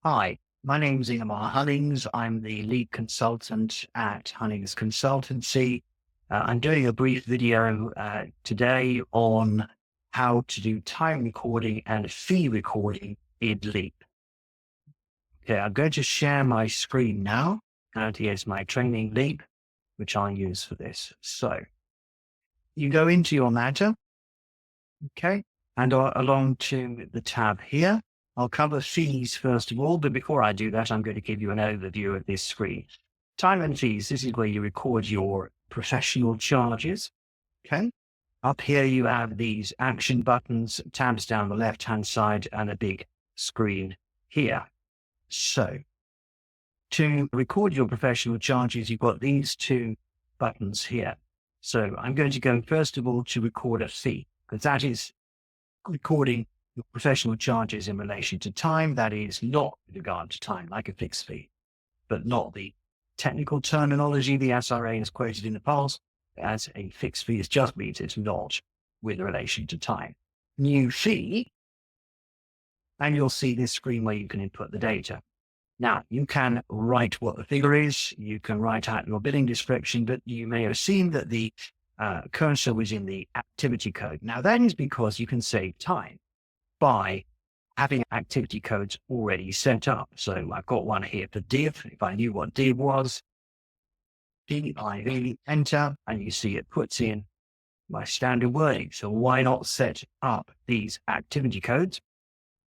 Hi, my name is Ingemar Hunnings. I'm the lead consultant at Hunnings Consultancy. I'm doing a brief video today on how to do time recording and fee recording in Leap. Okay, I'm going to share my screen now, and here's my training Leap, which I'll use for this. So you go into your matter, okay, and along to the tab here. I'll cover fees first of all, but before I do that, I'm going to give you an overview of this screen. Time and fees, this is where you record your professional charges. Okay. Up here, you have these action buttons, tabs down the left-hand side, and a big screen here. So to record your professional charges, you've got these two buttons here. So I'm going to go first of all to record a fee, because that is recording your professional charges in relation to time. That is not with regard to time, like a fixed fee, but not the technical terminology the SRA has quoted in the past as a fixed fee. Is just means it's not with relation to time. New fee, and you'll see this screen where you can input the data. Now, you can write what the figure is, you can write out your billing description, but you may have seen that the cursor was in the activity code. Now, that is because you can save time by having activity codes already set up. So I've got one here for div. If I knew what div was, div, enter, and you see it puts in my standard wording. So why not set up these activity codes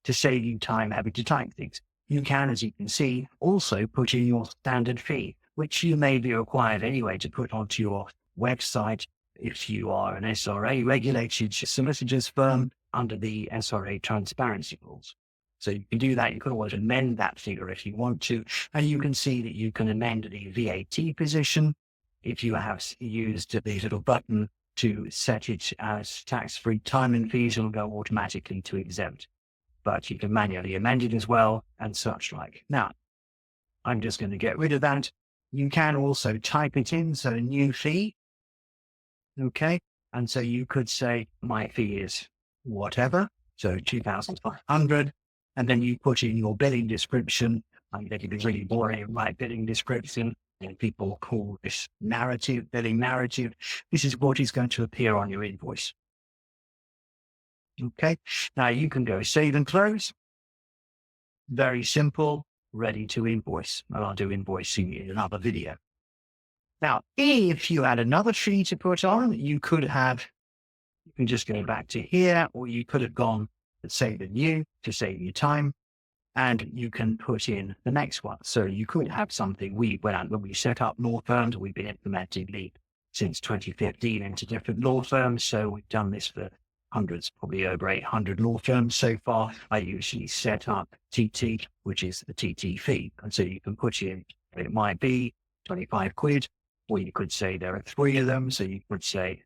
to save you time having to type things? You can, as you can see, also put in your standard fee, which you may be required anyway to put onto your website if you are an SRA regulated solicitors firm under the SRA transparency rules. So you can do that. You can always amend that figure if you want to. And you can see that you can amend the VAT position if you have used the little button to set it as tax-free time and fees. It'll go automatically to exempt. But you can manually amend it as well and such like. Now, I'm just going to get rid of that. You can also type it in. So new fee. Okay. And so you could say my fee is whatever. So 2,500. And then you put in your billing description. I'm getting really boring, my billing description. And people call this narrative, billing narrative. This is what is going to appear on your invoice. Okay. Now you can go save and close. Very simple, ready to invoice. And I'll do invoicing in another video. Now, if you had another fee to put on, you can just go back to here, or you could have gone to save and new to save you time, and you can put in the next one. So you could have something when we set up law firms, we've been implementing Leap since 2015 into different law firms. So we've done this for hundreds, probably over 800 law firms so far. I usually set up TT, which is the TT fee. And so you can put in, it might be 25 quid, or you could say there are 3 of them. So you could say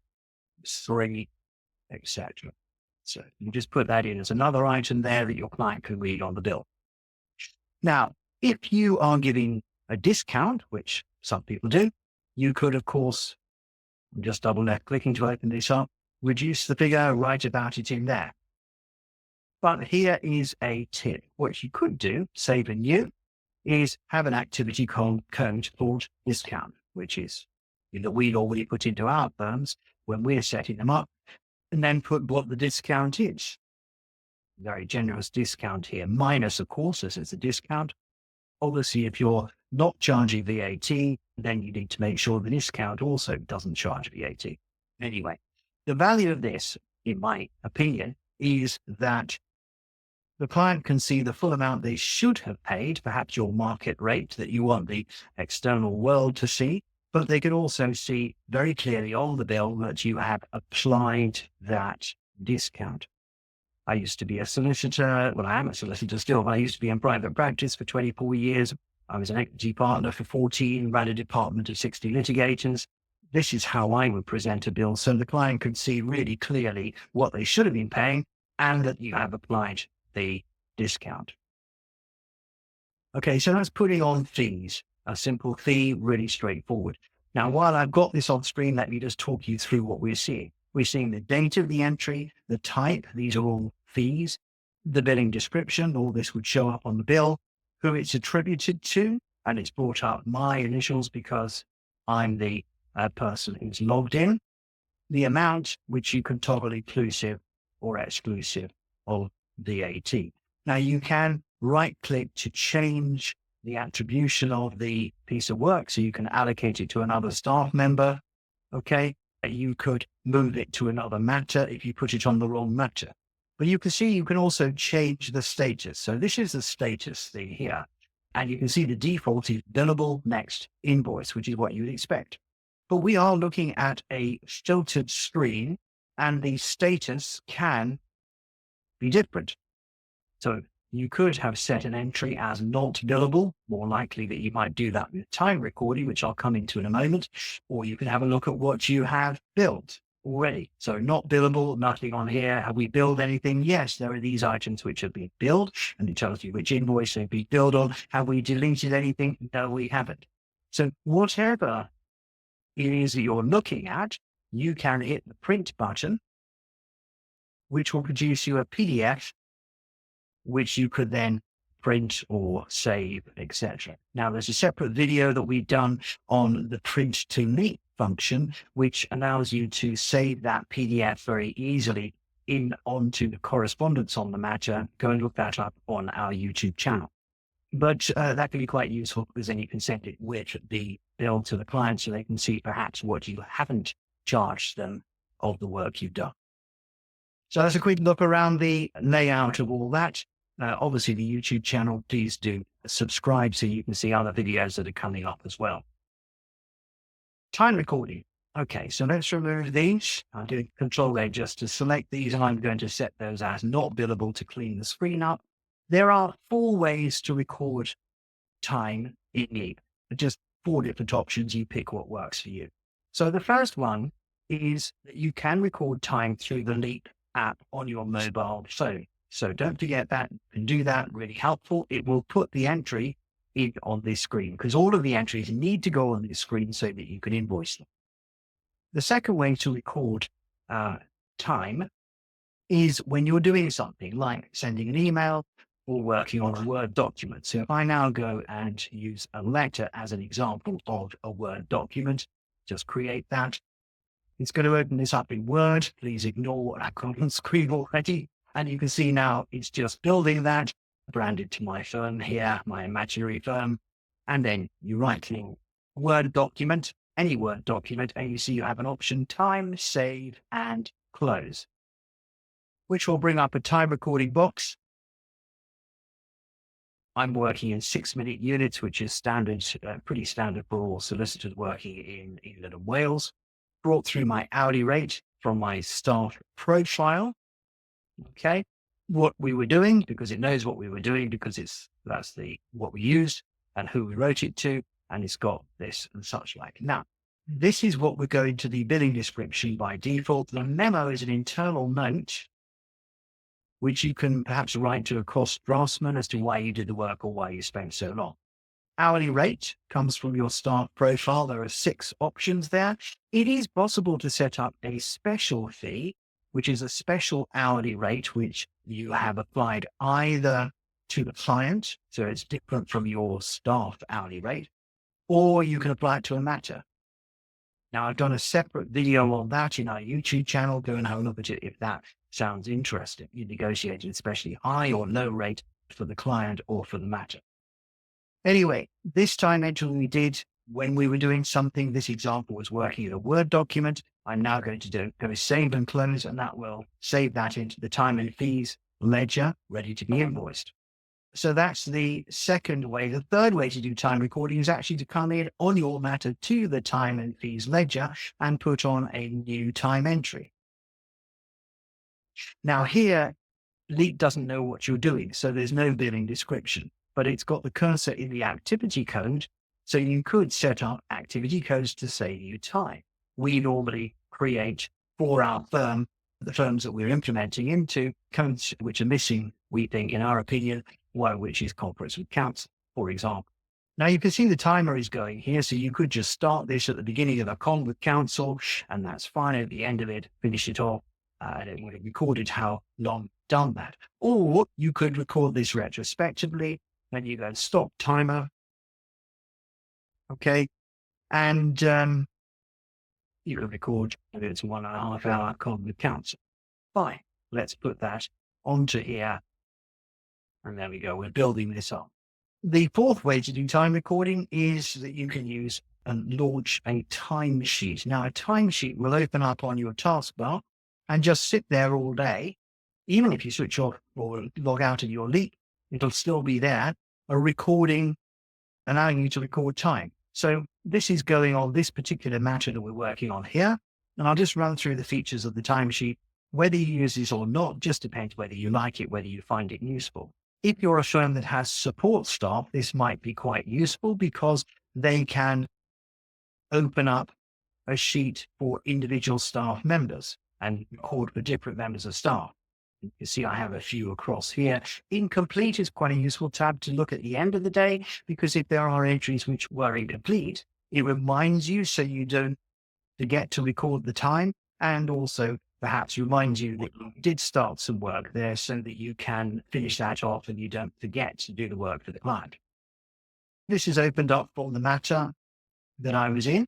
3, etc. So you just put that in as another item there that your client can read on the bill. Now, if you are giving a discount, which some people do, you could, of course, just double left clicking to open this up, reduce the figure, write about it in there. But here is a tip. What you could do, save and new, is have an activity code called discount, which is that we'd already put into our firms when we're setting them up, and then put what the discount is. Very generous discount here, minus, of course, this is a discount. Obviously, if you're not charging VAT, then you need to make sure the discount also doesn't charge VAT. Anyway, the value of this, in my opinion, is that the client can see the full amount they should have paid, perhaps your market rate that you want the external world to see, but they can also see very clearly on the bill that you have applied that discount. I used to be a solicitor. Well, I am a solicitor still, but I used to be in private practice for 24 years. I was an equity partner for 14, ran a department of 60 litigators. This is how I would present a bill so the client could see really clearly what they should have been paying and that you have applied the discount. Okay, so that's putting on fees. A simple fee, really straightforward. Now, while I've got this on screen, let me just talk you through what we're seeing. We're seeing the date of the entry, the type, these are all fees, the billing description, all this would show up on the bill, who it's attributed to, and it's brought up my initials because I'm the person who's logged in, the amount which you can toggle inclusive or exclusive of VAT. Now you can right click to change the attribution of the piece of work. So you can allocate it to another staff member. Okay. You could move it to another matter if you put it on the wrong matter. But you can see you can also change the status. So this is the status thing here. And you can see the default is billable next invoice, which is what you'd expect. But we are looking at a filtered screen and the status can be different. So you could have set an entry as not billable, more likely that you might do that with time recording, which I'll come into in a moment, or you can have a look at what you have built already. So not billable, nothing on here. Have we billed anything? Yes, there are these items which have been billed, and it tells you which invoice they've been billed on. Have we deleted anything? No, we haven't. So whatever it is that you're looking at, you can hit the print button, which will produce you a PDF, which you could then print or save, etc. Now, there's a separate video that we've done on the print to leap function, which allows you to save that PDF very easily onto the correspondence on the matter. Go and look that up on our YouTube channel. But that can be quite useful because then you can send it with the bill to the client so they can see perhaps what you haven't charged them of the work you've done. So that's a quick look around the layout of all that. Obviously, the YouTube channel, please do subscribe so you can see other videos that are coming up as well. Time recording. Okay, so let's remove these. I'll do Control-A just to select these, and I'm going to set those as not billable to clean the screen up. There are 4 ways to record time in Leap. Just 4 different options. You pick what works for you. So the first one is that you can record time through the Leap app on your mobile phone. So don't forget that. You can do that. Really helpful. It will put the entry in on this screen because all of the entries need to go on this screen so that you can invoice them. The second way to record time is when you're doing something like sending an email or working on a Word document. So if I now go and use a letter as an example of a Word document, just create that. It's going to open this up in Word. Please ignore what I've got on screen already. And you can see now it's just building that, branded to my firm here, my imaginary firm. And then you right-click Word document, any Word document, and you see you have an option, time, save, and close, which will bring up a time recording box. I'm working in 6-minute units, which is standard, pretty standard for all solicitors working in England and Wales. Brought through my hourly rate from my staff profile. Okay, what we were doing, because it knows what we were doing, because that's what we used and who we wrote it to, and it's got this and such like. Now, this is what we're going to the billing description by default. The memo is an internal note, which you can perhaps write to a cost draftsman as to why you did the work or why you spent so long. Hourly rate comes from your staff profile. There are 6 options there. It is possible to set up a special fee, which is a special hourly rate, which you have applied either to the client, so it's different from your staff hourly rate, or you can apply it to a matter. Now, I've done a separate video on that in our YouTube channel. Go and have a look at it if that sounds interesting. You negotiate an especially high or low rate for the client or for the matter. Anyway, this time entry we did when we were doing something. This example was working in a Word document. I'm now going to go save and close, and that will save that into the time and fees ledger, ready to be invoiced. So that's the second way. The third way to do time recording is actually to come in on your matter to the time and fees ledger and put on a new time entry. Now here, Leap doesn't know what you're doing, so there's no billing description, but it's got the cursor in the activity code. So you could set up activity codes to save you time. We normally create for our firm, the firms that we're implementing into, codes which are missing, we think, in our opinion, one which is corporates with council, for example. Now you can see the timer is going here, so you could just start this at the beginning of a con with council, and that's fine. At the end of it, finish it off, and it would have recorded how long done that. Or you could record this retrospectively, Then you go stop timer. Okay. And you can record if it's 1.5 hour cognitive counts. Fine. Let's put that onto here. And there we go. We're building this up. The fourth way to do time recording is that you can use and launch a timesheet. Now, a timesheet will open up on your taskbar and just sit there all day. Even if you switch off or log out of your Leap, it'll still be there, a recording, allowing you to record time. So this is going on this particular matter that we're working on here. And I'll just run through the features of the timesheet. Whether you use this or not, just depends whether you like it, whether you find it useful. If you're a firm that has support staff, this might be quite useful because they can open up a sheet for individual staff members and record for different members of staff. You see, I have a few across here. Incomplete is quite a useful tab to look at the end of the day, because if there are entries which were incomplete, it reminds you so you don't forget to record the time, and also perhaps reminds you that you did start some work there so that you can finish that off and you don't forget to do the work for the client. This is opened up from the matter that I was in.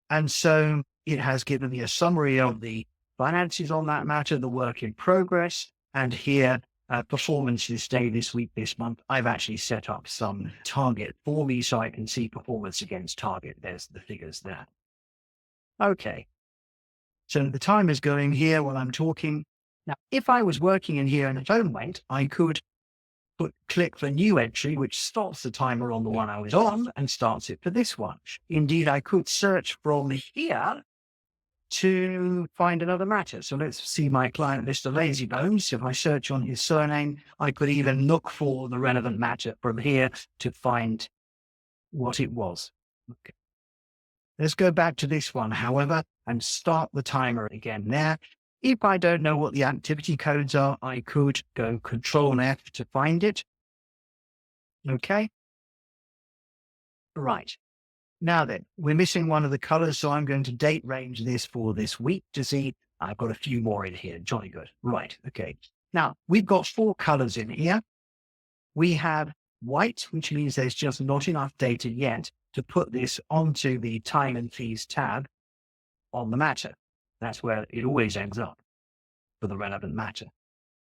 And so it has given me a summary of the finances on that matter, the work in progress, and here, performance this day, this week, this month. I've actually set up some target for me so I can see performance against target. There's the figures there. Okay. So the time is going here while I'm talking. Now, if I was working in here and the phone went, I could click for new entry, which stops the timer on the one I was on and starts it for this one. Indeed, I could search from here to find another matter. So let's see my client, Mr. Lazybones. If I search on his surname, I could even look for the relevant matter from here to find what it was. Okay. Let's go back to this one, however, and start the timer again there. If I don't know what the activity codes are, I could go Control F to find it. Okay. Right. Now then, we're missing one of the colors, so I'm going to date range this for this week to see. I've got a few more in here. Jolly good. Right. Okay. Now, we've got 4 colors in here. We have white, which means there's just not enough data yet to put this onto the time and fees tab on the matter. That's where it always ends up for the relevant matter.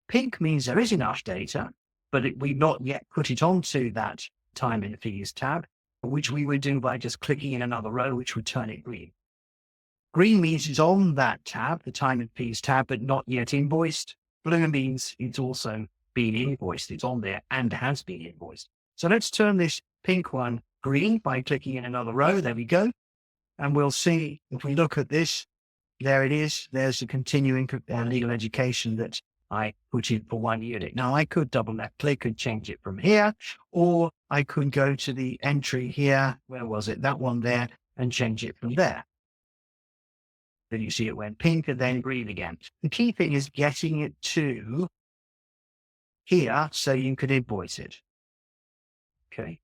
Pink means there is enough data, but we've not yet put it onto that time and fees tab, which we would do by just clicking in another row, which would turn it green. Green means it's on that tab, the time and fees tab, but not yet invoiced. Blue means it's also been invoiced. It's on there and has been invoiced. So let's turn this pink one green by clicking in another row. There we go. And we'll see if we look at this, there it is. There's the continuing legal education that I put in for 1 unit. Now I could double left click and change it from here, or I could go to the entry here. Where was it? That one there, and change it from there. Then you see it went pink and then green again. The key thing is getting it to here so you can invoice it. Okay.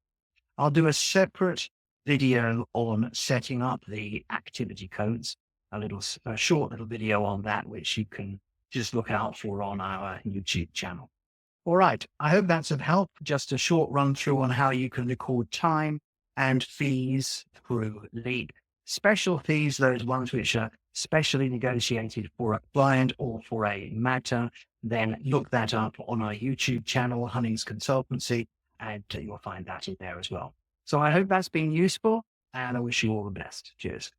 I'll do a separate video on setting up the activity codes, a short little video on that, which you can just look out for on our YouTube channel. All right. I hope that's of help. Just a short run through on how you can record time and fees through Leap. Special fees, those ones which are specially negotiated for a client or for a matter, then look that up on our YouTube channel, Hunnings Consultancy, and you'll find that in there as well. So I hope that's been useful, and I wish you all the best. Cheers.